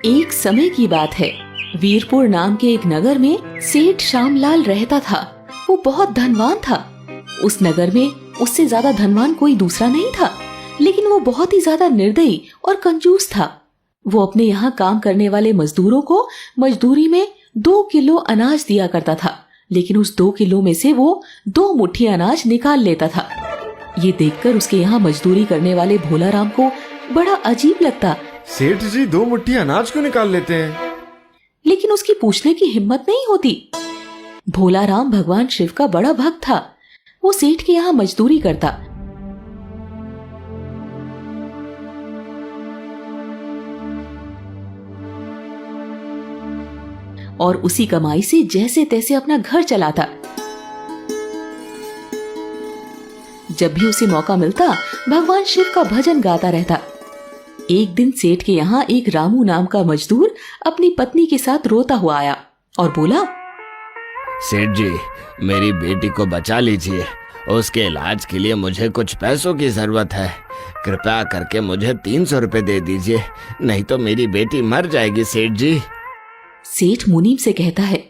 एक समय की बात है। वीरपुर नाम के एक नगर में सेठ श्यामलाल रहता था। वो बहुत धनवान था। उस नगर में उससे ज्यादा धनवान कोई दूसरा नहीं था, लेकिन वो बहुत ही ज्यादा निर्दयी और कंजूस था। वो अपने यहाँ काम करने वाले मजदूरों को मजदूरी में 2 किलो अनाज दिया करता था, लेकिन उस 2 किलो में से वो 2 मुट्ठी अनाज निकाल लेता था। ये देखकर उसके यहाँ मजदूरी करने वाले भोलाराम को बड़ा अजीब लगता। सेठ जी 2 मुट्ठी अनाज क्यों निकाल लेते हैं? लेकिन उसकी पूछने की हिम्मत नहीं होती। भोलाराम भगवान शिव का बड़ा भक्त था। वो सेठ के यहाँ मजदूरी करता। और उसी कमाई से जैसे तैसे अपना घर चलाता। जब भी उसे मौका मिलता, भगवान शिव का भजन गाता रहता। एक दिन सेठ के यहाँ एक रामू नाम का मजदूर अपनी पत्नी के साथ रोता हुआ आया और बोला, सेठ जी, मेरी बेटी को बचा लीजिए। उसके इलाज के लिए मुझे कुछ पैसों की जरूरत है। कृपया करके मुझे 300 रुपए दे दीजिए, नहीं तो मेरी बेटी मर जाएगी सेठ जी। सेठ मुनीम से कहता है,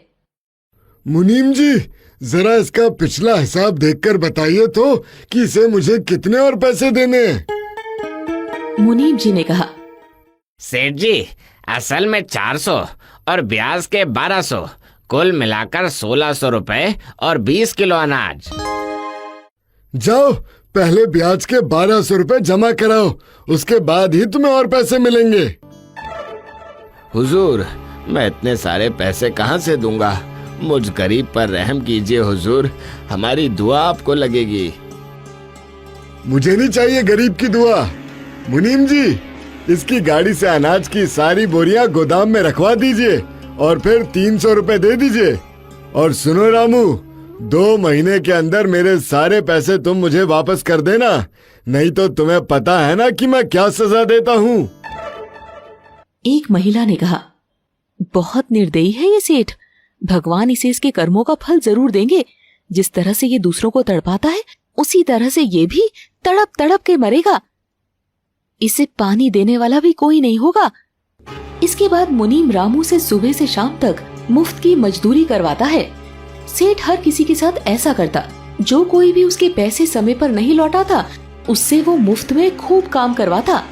मुनीम जी, जरा इसका पिछला हिसाब देखकर बताइए तो कि इसे मुझे कितने और पैसे देने हैं। मुनीम जी ने कहा, सेठ जी, असल में 400 और ब्याज के 1200, कुल मिलाकर 1600 रुपए और 20 किलो अनाज। जाओ, पहले ब्याज के 1200 रुपए जमा कराओ, उसके बाद ही तुम्हें और पैसे मिलेंगे। हुजूर, मैं इतने सारे पैसे कहाँ से दूंगा? मुझ गरीब पर रहम कीजिए हुजूर, हमारी दुआ आपको लगेगी। मुझे नहीं चाहिए गरीब की दुआ। मुनीम जी, इसकी गाड़ी से अनाज की सारी बोरियां गोदाम में रखवा दीजिए और फिर 300 रुपए दे दीजिए। और सुनो रामू, 2 महीने के अंदर मेरे सारे पैसे तुम मुझे वापस कर देना, नहीं तो तुम्हें पता है ना कि मैं क्या सजा देता हूँ। एक महिला ने कहा, बहुत निर्दयी है ये सेठ। भगवान इसे इसके कर्मों का फल जरूर देंगे। जिस तरह से ये दूसरों को तड़पाता है, उसी तरह से ये भी तड़प तड़प के मरेगा। इसे पानी देने वाला भी कोई नहीं होगा। इसके बाद मुनीम रामू से सुबह से शाम तक मुफ्त की मजदूरी करवाता है। सेठ हर किसी के साथ ऐसा करता। जो कोई भी उसके पैसे समय पर नहीं लौटाता, उससे वो मुफ्त में खूब काम करवाता।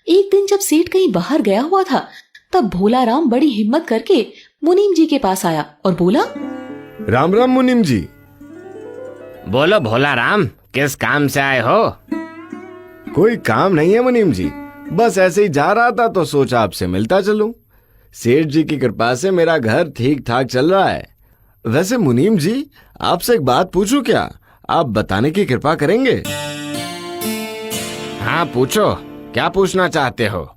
एक दिन जब सेठ कहीं बाहर गया हुआ था, तब भोलाराम बड़ी हिम्मत करके मुनीम जी के पास आया और बोला, राम राम मुनीम जी। बोलो भोलाराम, किस काम से आए हो? कोई काम नहीं है मुनीम जी, बस ऐसे ही जा रहा था तो सोचा आपसे मिलता चलूं। सेठ जी की कृपा से मेरा घर ठीक ठाक चल रहा है। वैसे मुनीम जी, आपसे एक बात पूछूं क्या? आप बताने की कृपा करेंगे? हाँ पूछो, क्या पूछना चाहते हो?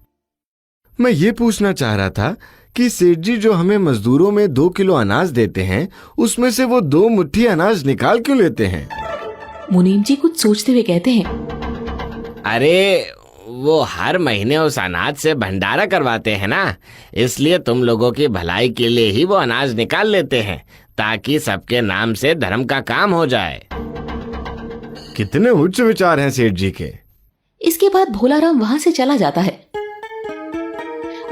मैं ये पूछना चाह रहा था कि सेठ जी जो हमें मजदूरों में 2 किलो अनाज देते हैं, उसमें से वो 2 मुट्ठी अनाज निकाल क्यों लेते हैं? मुनीम जी कुछ सोचते हुए कहते हैं, अरे वो हर महीने उस अनाज से भंडारा करवाते हैं ना, इसलिए तुम लोगों की भलाई के लिए ही वो अनाज निकाल लेते हैं, ताकि सबके नाम से धर्म का काम हो जाए। कितने उच्च विचार हैं सेठ जी के। इसके बाद भोलाराम वहां से चला जाता है।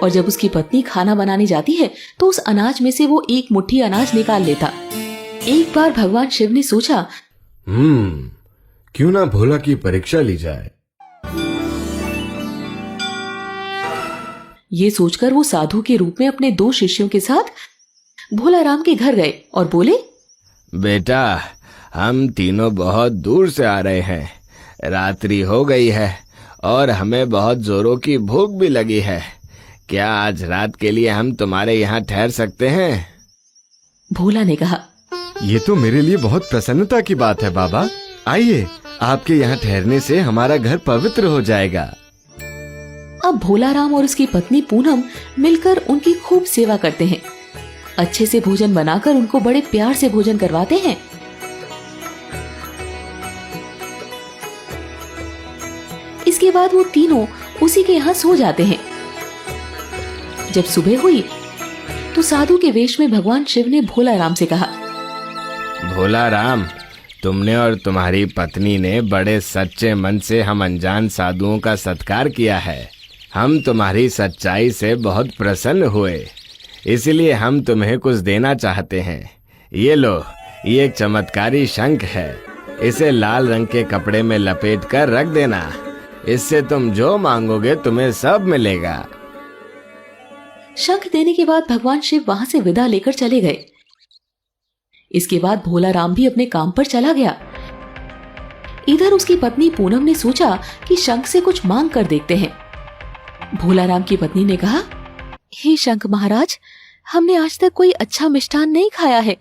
और जब उसकी पत्नी खाना बनाने जाती है, तो उस अनाज में से वो 1 मुट्ठी अनाज निकाल लेता। एक बार भगवान शिव ने सोचा, क्यों ना भोला की परीक्षा ली जाए। ये सोचकर वो साधु के रूप में अपने 2 शिष्यों के साथ भोलाराम के घर गए और बोले, बेटा, हम तीनों बहुत दूर से आ रहे हैं। रात्रि हो गई है और हमें बहुत जोरों की भूख भी लगी है। क्या आज रात के लिए हम तुम्हारे यहाँ ठहर सकते हैं? भोला ने कहा, ये तो मेरे लिए बहुत प्रसन्नता की बात है बाबा। आइए, आपके यहाँ ठहरने से हमारा घर पवित्र हो जाएगा। अब भोलाराम और उसकी पत्नी पूनम मिलकर उनकी खूब सेवा करते हैं। अच्छे से भोजन बनाकर उनको बड़े प्यार से भोजन करवाते हैं। इसके बाद वो तीनों उसी के यहाँ सो जाते हैं। जब सुबह हुई तो साधु के वेश में भगवान शिव ने भोलाराम से कहा, भोलाराम, तुमने और तुम्हारी पत्नी ने बड़े सच्चे मन से हम अनजान साधुओं का सत्कार किया है। हम तुम्हारी सच्चाई से बहुत प्रसन्न हुए, इसलिए हम तुम्हें कुछ देना चाहते हैं। ये लो, ये एक चमत्कारी शंख है। इसे लाल रंग के कपड़े में लपेट कर रख देना। इससे तुम जो मांगोगे तुम्हें सब मिलेगा। शंख देने के बाद भगवान शिव वहां से विदा लेकर चले गए। इसके बाद भोला राम भी अपने काम पर चला गया। इधर उसकी पत्नी पूनम ने सोचा कि शंख से कुछ मांग कर देखते हैं। भोला राम की पत्नी ने कहा, हे शंख महाराज, हमने आज तक कोई अच्छा मिष्ठान नहीं खाया है,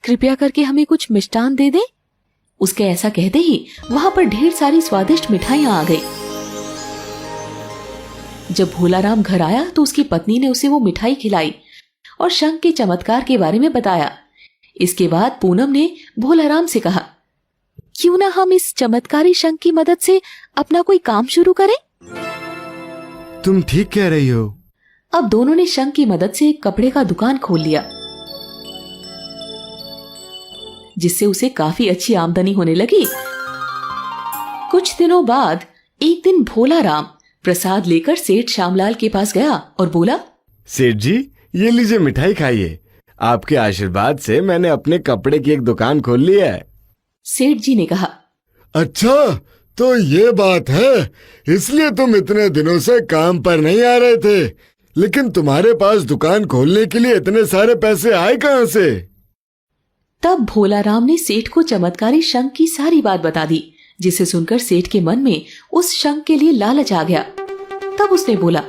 कृपया करके हमें कुछ मिष्ठान दे दे। उसके ऐसा कहते ही वहां पर ढेर सारी स्वादिष्ट मिठाइयां आ गई। जब भोला राम घर आया तो उसकी पत्नी ने उसे वो मिठाई खिलाई और शंख के चमत्कार के बारे में बताया। इसके बाद पूनम ने भोला राम से कहा, क्यों ना हम इस चमत्कारी शंख की मदद से अपना कोई काम शुरू करें। तुम ठीक कह रही हो। अब दोनों ने शंख की मदद से एक कपड़े का दुकान खोल लिया, जिससे उसे काफी अच्छी आमदनी होने लगी। कुछ दिनों बाद एक दिन भोला राम प्रसाद लेकर सेठ श्यामलाल के पास गया और बोला, सेठ जी, ये लीजिए मिठाई खाइए। आपके आशीर्वाद से मैंने अपने कपड़े की एक दुकान खोल ली है। सेठ जी ने कहा, अच्छा, तो ये बात है, इसलिए तुम इतने दिनों से काम पर नहीं आ रहे थे। लेकिन तुम्हारे पास दुकान खोलने के लिए इतने सारे पैसे आए कहाँ से? तब भोला राम ने सेठ को चमत्कारी शंख की सारी बात बता दी, जिसे सुनकर सेठ के मन में उस शंख के लिए लालच आ गया। तब उसने बोला,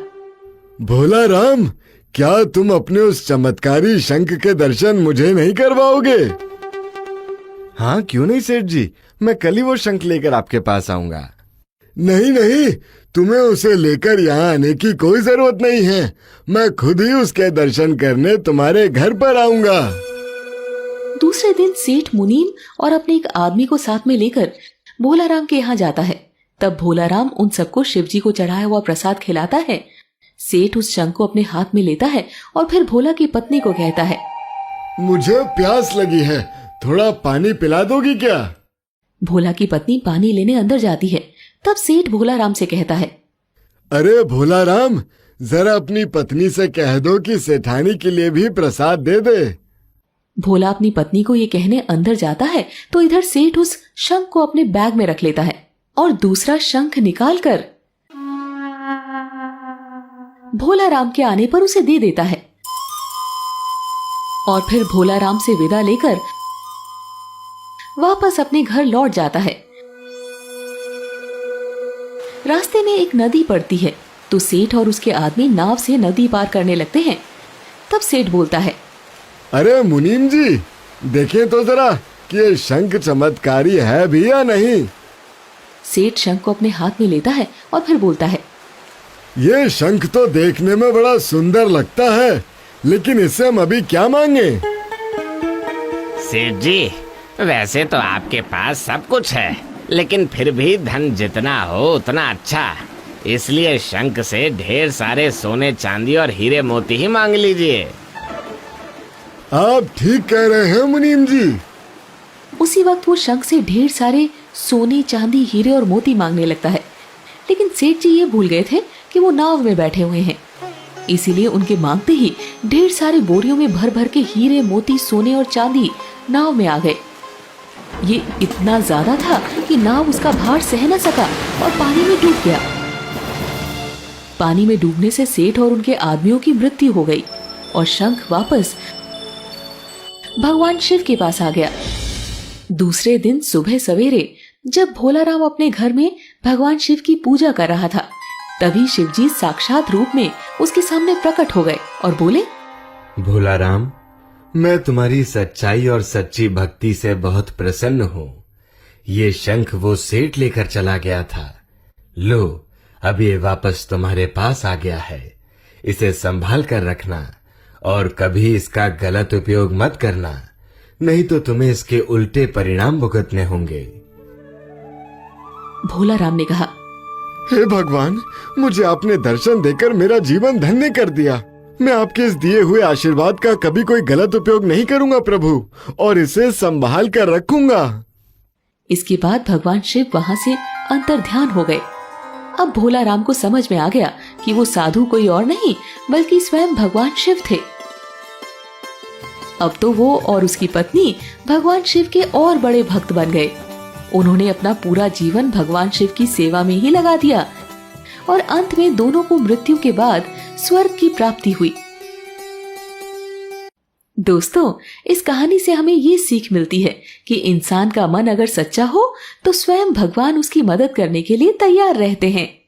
भोला राम, क्या तुम अपने उस चमत्कारी शंख के दर्शन मुझे नहीं करवाओगे? हाँ, क्यों नहीं सेठ जी, मैं कल ही वो शंख लेकर आपके पास आऊंगा। नहीं नहीं, तुम्हें उसे लेकर यहाँ आने की कोई जरूरत नहीं है। मैं खुद ही उसके दर्शन करने तुम्हारे घर पर आऊंगा। दूसरे दिन सेठ मुनीम और अपने एक आदमी को साथ में लेकर भोला राम के यहाँ जाता है। तब भोला राम उन सबको शिवजी को चढ़ाया हुआ प्रसाद खिलाता है। सेठ उस शंख को अपने हाथ में लेता है और फिर भोला की पत्नी को कहता है, मुझे प्यास लगी है, थोड़ा पानी पिला दोगी क्या? भोला की पत्नी पानी लेने अंदर जाती है। तब सेठ भोला राम से कहता है, अरे भोला राम, जरा अपनी पत्नी से कह दो कि सेठानी के लिए भी प्रसाद दे दे। भोला अपनी पत्नी को ये कहने अंदर जाता है तो इधर सेठ उस शंख को अपने बैग में रख लेता है और दूसरा शंख निकालकर भोला राम के आने पर उसे दे देता है और फिर भोला राम से विदा लेकर वापस अपने घर लौट जाता है। रास्ते में एक नदी पड़ती है तो सेठ और उसके आदमी नाव से नदी पार करने लगते हैं। तब सेठ बोलता है, अरे मुनीम जी, देखें तो जरा कि ये शंख चमत्कारी है भी या नहीं। सेठ शंख को अपने हाथ में लेता है और फिर बोलता है, ये शंख तो देखने में बड़ा सुंदर लगता है, लेकिन इससे हम अभी क्या मांगे? सेठ जी, वैसे तो आपके पास सब कुछ है, लेकिन फिर भी धन जितना हो उतना अच्छा। इसलिए शंख से ढेर सारे सोने चांदी और हीरे मोती ही मांग लीजिए। आप ठीक कह रहे हैं मुनीम जी। उसी वक्त वो शंख से ढेर सारे सोने चांदी हीरे और मोती मांगने लगता है। लेकिन सेठ जी ये भूल गए थे कि वो नाव में बैठे हुए हैं, इसीलिए उनके मांगते ही ढेर सारे बोरियों में भर भर के हीरे मोती सोने और चांदी नाव में आ गए। ये इतना ज्यादा था कि नाव उसका भार सह न सका और पानी में डूब गया। पानी में डूबने से सेठ और उनके आदमियों की मृत्यु हो गई और शंख वापस भगवान शिव के पास आ गया। दूसरे दिन सुबह सवेरे जब भोला राम अपने घर में भगवान शिव की पूजा कर रहा था, तभी शिवजी साक्षात रूप में उसके सामने प्रकट हो गए और बोले, भोला राम, मैं तुम्हारी सच्चाई और सच्ची भक्ति से बहुत प्रसन्न हूँ। ये शंख वो सेठ लेकर चला गया था। लो, अब ये वापस तुम्हारे पास आ गया है। इसे संभाल कर रखना और कभी इसका गलत उपयोग मत करना, नहीं तो तुम्हें इसके उल्टे परिणाम भुगतने होंगे। भोला राम ने कहा, हे भगवान, मुझे आपने दर्शन देकर मेरा जीवन धन्य कर दिया। मैं आपके इस दिए हुए आशीर्वाद का कभी कोई गलत उपयोग नहीं करूंगा प्रभु, और इसे संभाल कर रखूंगा। इसके बाद भगवान शिव वहां से अंतर ध्यान हो गए। अब भोला राम को समझ में आ गया कि वो साधु कोई और नहीं बल्कि स्वयं भगवान शिव थे। अब तो वो और उसकी पत्नी भगवान शिव के और बड़े भक्त बन गए। उन्होंने अपना पूरा जीवन भगवान शिव की सेवा में ही लगा दिया और अंत में दोनों को मृत्यु के बाद स्वर्ग की प्राप्ति हुई। दोस्तों, इस कहानी से हमें ये सीख मिलती है कि इंसान का मन अगर सच्चा हो तो स्वयं भगवान उसकी मदद करने के लिए तैयार रहते हैं।